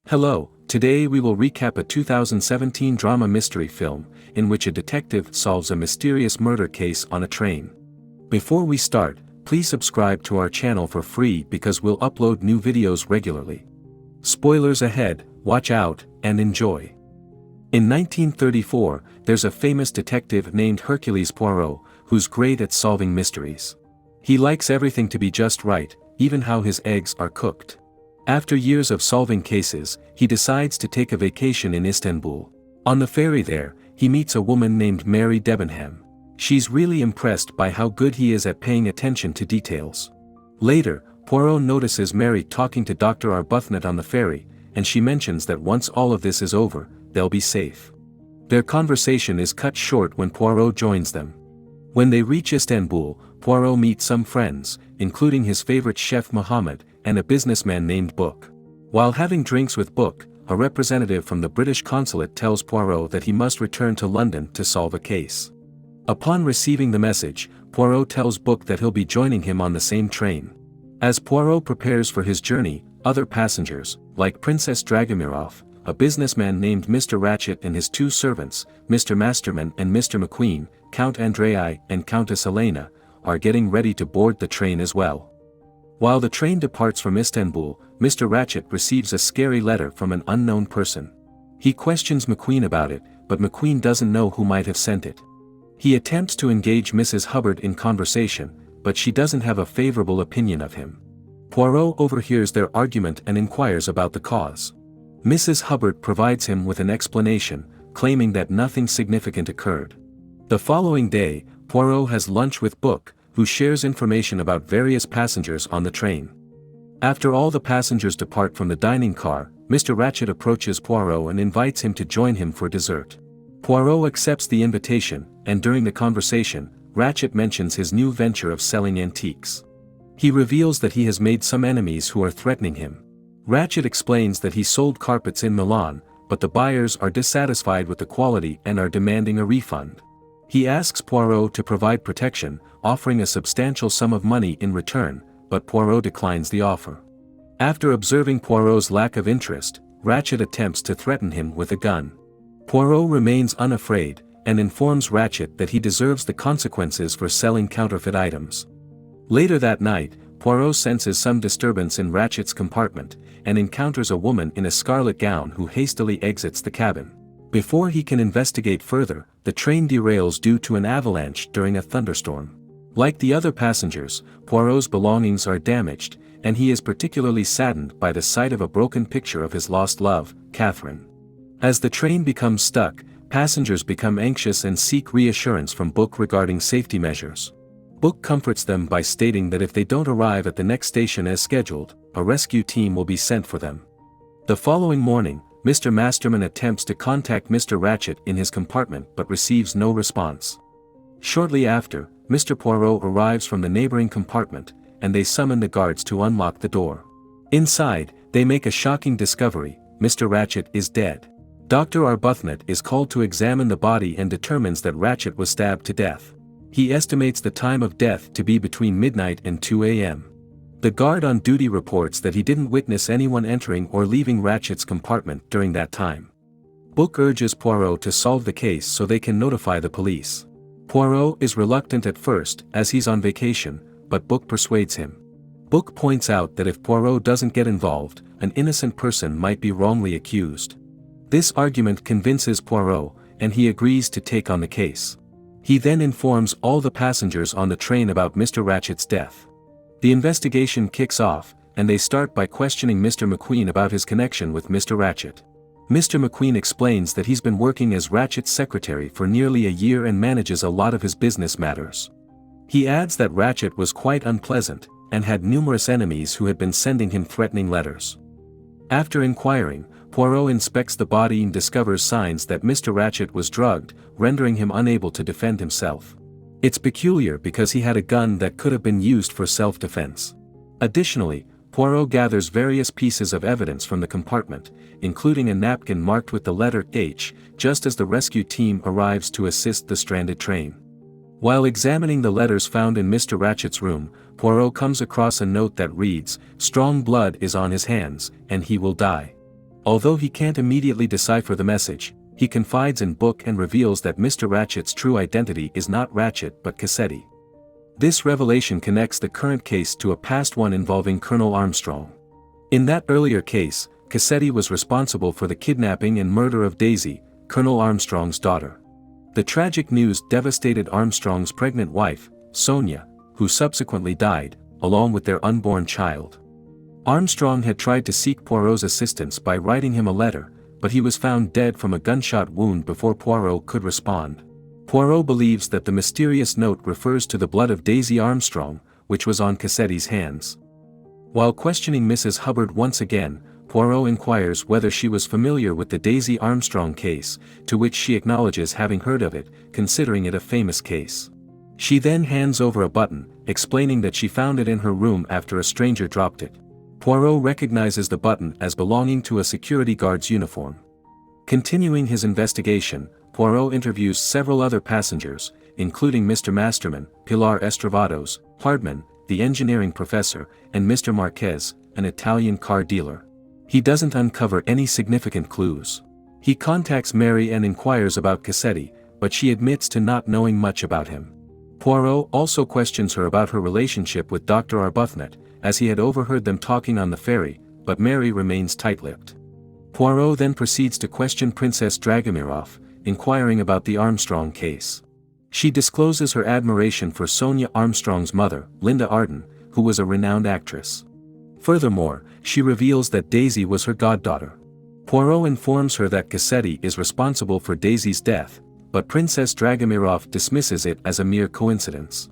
Hello, today we will recap a 2017 drama mystery film, in which a detective solves a mysterious murder case on a train. Before we start, please subscribe to our channel for free because we'll upload new videos regularly. Spoilers ahead, watch out, and enjoy. In 1934, there's a famous detective named Hercule Poirot, who's great at solving mysteries. He likes everything to be just right, even how his eggs are cooked. After years of solving cases, he decides to take a vacation in Istanbul. On the ferry there, he meets a woman named Mary Debenham. She's really impressed by how good he is at paying attention to details. Later, Poirot notices Mary talking to Dr. Arbuthnot on the ferry, and she mentions that once all of this is over, they'll be safe. Their conversation is cut short when Poirot joins them. When they reach Istanbul, Poirot meets some friends, including his favorite chef Mohammed, and a businessman named Book. While having drinks with Book, a representative from the British consulate tells Poirot that he must return to London to solve a case. Upon receiving the message, Poirot tells Book that he'll be joining him on the same train. As Poirot prepares for his journey, other passengers, like Princess Dragomirov, a businessman named Mr. Ratchett and his two servants, Mr. Masterman and Mr. McQueen, Count Andrei and Countess Elena, are getting ready to board the train as well. While the train departs from Istanbul, Mr. Ratchett receives a scary letter from an unknown person. He questions McQueen about it, but McQueen doesn't know who might have sent it. He attempts to engage Mrs. Hubbard in conversation, but she doesn't have a favorable opinion of him. Poirot overhears their argument and inquires about the cause. Mrs. Hubbard provides him with an explanation, claiming that nothing significant occurred. The following day, Poirot has lunch with Book, who shares information about various passengers on the train. After all the passengers depart from the dining car, Mr. Ratchett approaches Poirot and invites him to join him for dessert. Poirot accepts the invitation, and during the conversation, Ratchett mentions his new venture of selling antiques. He reveals that he has made some enemies who are threatening him. Ratchett explains that he sold carpets in Milan, but the buyers are dissatisfied with the quality and are demanding a refund. He asks Poirot to provide protection, offering a substantial sum of money in return, but Poirot declines the offer. After observing Poirot's lack of interest, Ratchett attempts to threaten him with a gun. Poirot remains unafraid, and informs Ratchett that he deserves the consequences for selling counterfeit items. Later that night, Poirot senses some disturbance in Ratchett's compartment, and encounters a woman in a scarlet gown who hastily exits the cabin. Before he can investigate further, the train derails due to an avalanche during a thunderstorm. Like the other passengers, Poirot's belongings are damaged, and he is particularly saddened by the sight of a broken picture of his lost love, Catherine. As the train becomes stuck, passengers become anxious and seek reassurance from Book regarding safety measures. Book comforts them by stating that if they don't arrive at the next station as scheduled, a rescue team will be sent for them. The following morning, Mr. Masterman attempts to contact Mr. Ratchett in his compartment but receives no response. Shortly after, Mr. Poirot arrives from the neighboring compartment, and they summon the guards to unlock the door. Inside, they make a shocking discovery: Mr. Ratchett is dead. Dr. Arbuthnot is called to examine the body and determines that Ratchett was stabbed to death. He estimates the time of death to be between midnight and 2 a.m. The guard on duty reports that he didn't witness anyone entering or leaving Ratchett's compartment during that time. Book urges Poirot to solve the case so they can notify the police. Poirot is reluctant at first, as he's on vacation, but Book persuades him. Book points out that if Poirot doesn't get involved, an innocent person might be wrongly accused. This argument convinces Poirot, and he agrees to take on the case. He then informs all the passengers on the train about Mr. Ratchett's death. The investigation kicks off, and they start by questioning Mr. McQueen about his connection with Mr. Ratchett. Mr. McQueen explains that he's been working as Ratchett's secretary for nearly a year and manages a lot of his business matters. He adds that Ratchett was quite unpleasant, and had numerous enemies who had been sending him threatening letters. After inquiring, Poirot inspects the body and discovers signs that Mr. Ratchett was drugged, rendering him unable to defend himself. It's peculiar because he had a gun that could have been used for self-defense. Additionally, Poirot gathers various pieces of evidence from the compartment, including a napkin marked with the letter H, just as the rescue team arrives to assist the stranded train. While examining the letters found in Mr. Ratchett's room, Poirot comes across a note that reads, "Strong blood is on his hands, and he will die." Although he can't immediately decipher the message, he confides in Book and reveals that Mr. Ratchett's true identity is not Ratchett but Cassetti. This revelation connects the current case to a past one involving Colonel Armstrong. In that earlier case, Cassetti was responsible for the kidnapping and murder of Daisy, Colonel Armstrong's daughter. The tragic news devastated Armstrong's pregnant wife, Sonia, who subsequently died, along with their unborn child. Armstrong had tried to seek Poirot's assistance by writing him a letter, but he was found dead from a gunshot wound before Poirot could respond. Poirot believes that the mysterious note refers to the blood of Daisy Armstrong, which was on Cassetti's hands. While questioning Mrs. Hubbard once again, Poirot inquires whether she was familiar with the Daisy Armstrong case, to which she acknowledges having heard of it, considering it a famous case. She then hands over a button, explaining that she found it in her room after a stranger dropped it. Poirot recognizes the button as belonging to a security guard's uniform. Continuing his investigation, Poirot interviews several other passengers, including Mr. Masterman, Pilar Estravados, Hardman, the engineering professor, and Mr. Marquez, an Italian car dealer. He doesn't uncover any significant clues. He contacts Mary and inquires about Cassetti, but she admits to not knowing much about him. Poirot also questions her about her relationship with Dr. Arbuthnot, as he had overheard them talking on the ferry, but Mary remains tight-lipped. Poirot then proceeds to question Princess Dragomirov, inquiring about the Armstrong case. She discloses her admiration for Sonia Armstrong's mother, Linda Arden, who was a renowned actress. Furthermore, she reveals that Daisy was her goddaughter. Poirot informs her that Cassetti is responsible for Daisy's death, but Princess Dragomirov dismisses it as a mere coincidence.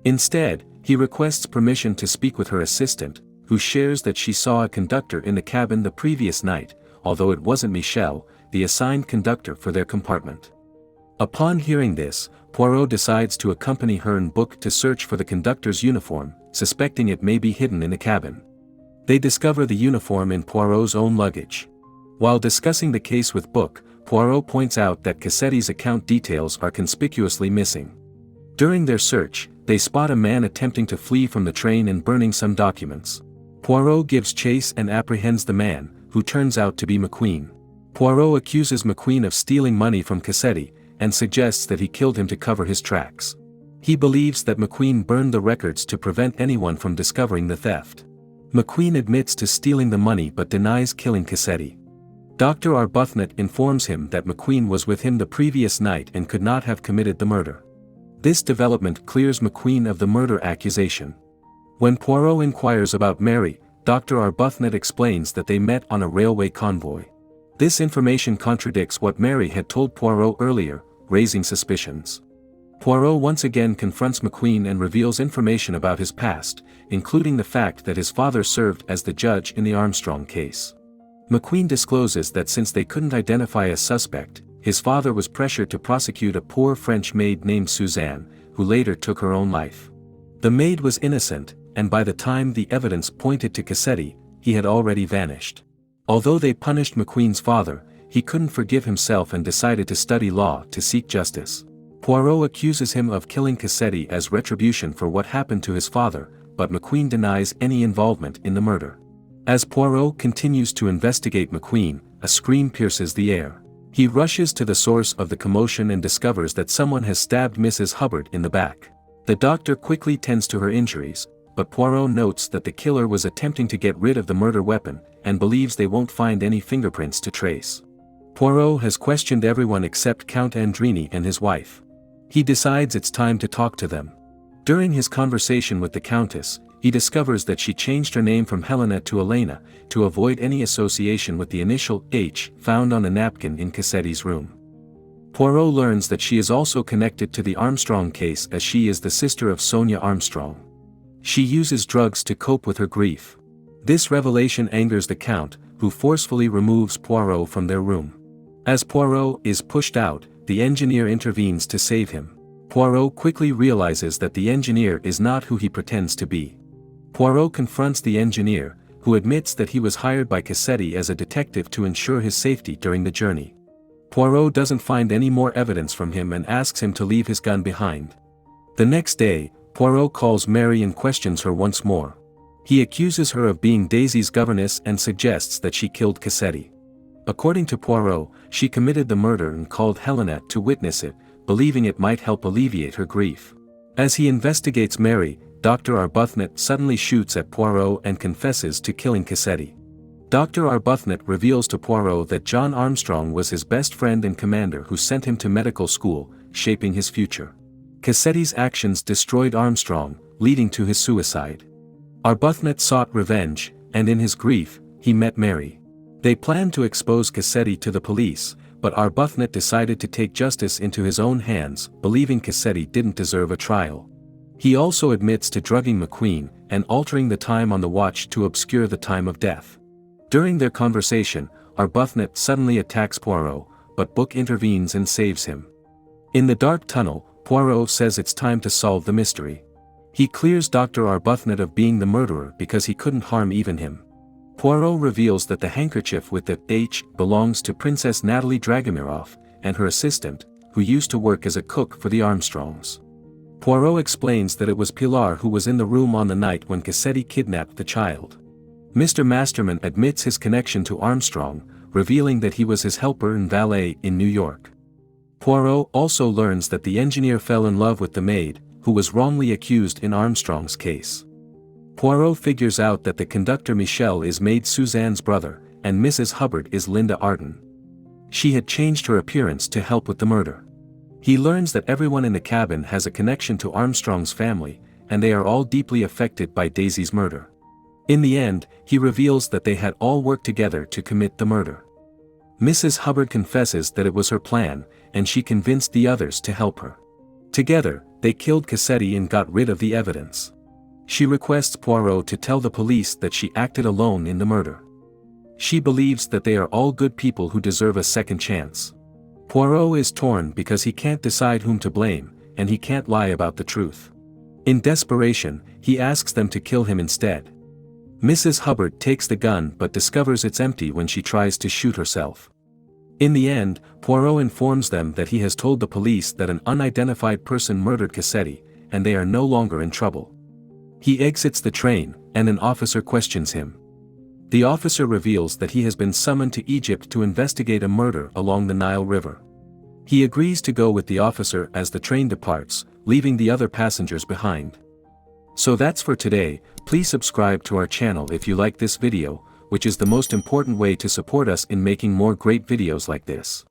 Instead, he requests permission to speak with her assistant, who shares that she saw a conductor in the cabin the previous night, although it wasn't Michel, the assigned conductor for their compartment. Upon hearing this, Poirot decides to accompany her and Book to search for the conductor's uniform, suspecting it may be hidden in the cabin. They discover the uniform in Poirot's own luggage. While discussing the case with Book, Poirot points out that Cassetti's account details are conspicuously missing. During their search, they spot a man attempting to flee from the train and burning some documents. Poirot gives chase and apprehends the man, who turns out to be McQueen. Poirot accuses McQueen of stealing money from Cassetti, and suggests that he killed him to cover his tracks. He believes that McQueen burned the records to prevent anyone from discovering the theft. McQueen admits to stealing the money but denies killing Cassetti. Dr. Arbuthnot informs him that McQueen was with him the previous night and could not have committed the murder. This development clears McQueen of the murder accusation. When Poirot inquires about Mary, Dr. Arbuthnot explains that they met on a railway convoy. This information contradicts what Mary had told Poirot earlier, raising suspicions. Poirot once again confronts McQueen and reveals information about his past, including the fact that his father served as the judge in the Armstrong case. McQueen discloses that since they couldn't identify a suspect, his father was pressured to prosecute a poor French maid named Suzanne, who later took her own life. The maid was innocent, and by the time the evidence pointed to Cassetti, he had already vanished. Although they punished McQueen's father, he couldn't forgive himself and decided to study law to seek justice. Poirot accuses him of killing Cassetti as retribution for what happened to his father, but McQueen denies any involvement in the murder. As Poirot continues to investigate McQueen, a scream pierces the air. He rushes to the source of the commotion and discovers that someone has stabbed Mrs. Hubbard in the back. The doctor quickly tends to her injuries, but Poirot notes that the killer was attempting to get rid of the murder weapon, and believes they won't find any fingerprints to trace. Poirot has questioned everyone except Count Andrini and his wife. He decides it's time to talk to them. During his conversation with the Countess, he discovers that she changed her name from Helena to Elena, to avoid any association with the initial H found on a napkin in Cassetti's room. Poirot learns that she is also connected to the Armstrong case as she is the sister of Sonia Armstrong. She uses drugs to cope with her grief. This revelation angers the Count, who forcefully removes Poirot from their room. As Poirot is pushed out, the engineer intervenes to save him. Poirot quickly realizes that the engineer is not who he pretends to be. Poirot confronts the engineer, who admits that he was hired by Cassetti as a detective to ensure his safety during the journey. Poirot doesn't find any more evidence from him and asks him to leave his gun behind. The next day, Poirot calls Mary and questions her once more. He accuses her of being Daisy's governess and suggests that she killed Cassetti. According to Poirot, she committed the murder and called Helena to witness it, believing it might help alleviate her grief. As he investigates Mary, Dr. Arbuthnot suddenly shoots at Poirot and confesses to killing Cassetti. Dr. Arbuthnot reveals to Poirot that John Armstrong was his best friend and commander who sent him to medical school, shaping his future. Cassetti's actions destroyed Armstrong, leading to his suicide. Arbuthnot sought revenge, and in his grief, he met Mary. They planned to expose Cassetti to the police, but Arbuthnot decided to take justice into his own hands, believing Cassetti didn't deserve a trial. He also admits to drugging McQueen and altering the time on the watch to obscure the time of death. During their conversation, Arbuthnot suddenly attacks Poirot, but Book intervenes and saves him. In the dark tunnel, Poirot says it's time to solve the mystery. He clears Dr. Arbuthnot of being the murderer because he couldn't harm even him. Poirot reveals that the handkerchief with the H belongs to Princess Natalie Dragomirov and her assistant, who used to work as a cook for the Armstrongs. Poirot explains that it was Pilar who was in the room on the night when Cassetti kidnapped the child. Mr. Masterman admits his connection to Armstrong, revealing that he was his helper and valet in New York. Poirot also learns that the engineer fell in love with the maid, who was wrongly accused in Armstrong's case. Poirot figures out that the conductor Michel is maid Suzanne's brother, and Mrs. Hubbard is Linda Arden. She had changed her appearance to help with the murder. He learns that everyone in the cabin has a connection to Armstrong's family, and they are all deeply affected by Daisy's murder. In the end, he reveals that they had all worked together to commit the murder. Mrs. Hubbard confesses that it was her plan, and she convinced the others to help her. Together, they killed Cassetti and got rid of the evidence. She requests Poirot to tell the police that she acted alone in the murder. She believes that they are all good people who deserve a second chance. Poirot is torn because he can't decide whom to blame, and he can't lie about the truth. In desperation, he asks them to kill him instead. Mrs. Hubbard takes the gun but discovers it's empty when she tries to shoot herself. In the end, Poirot informs them that he has told the police that an unidentified person murdered Cassetti, and they are no longer in trouble. He exits the train, and an officer questions him. The officer reveals that he has been summoned to Egypt to investigate a murder along the Nile River. He agrees to go with the officer as the train departs, leaving the other passengers behind. So that's for today. Please subscribe to our channel if you like this video, which is the most important way to support us in making more great videos like this.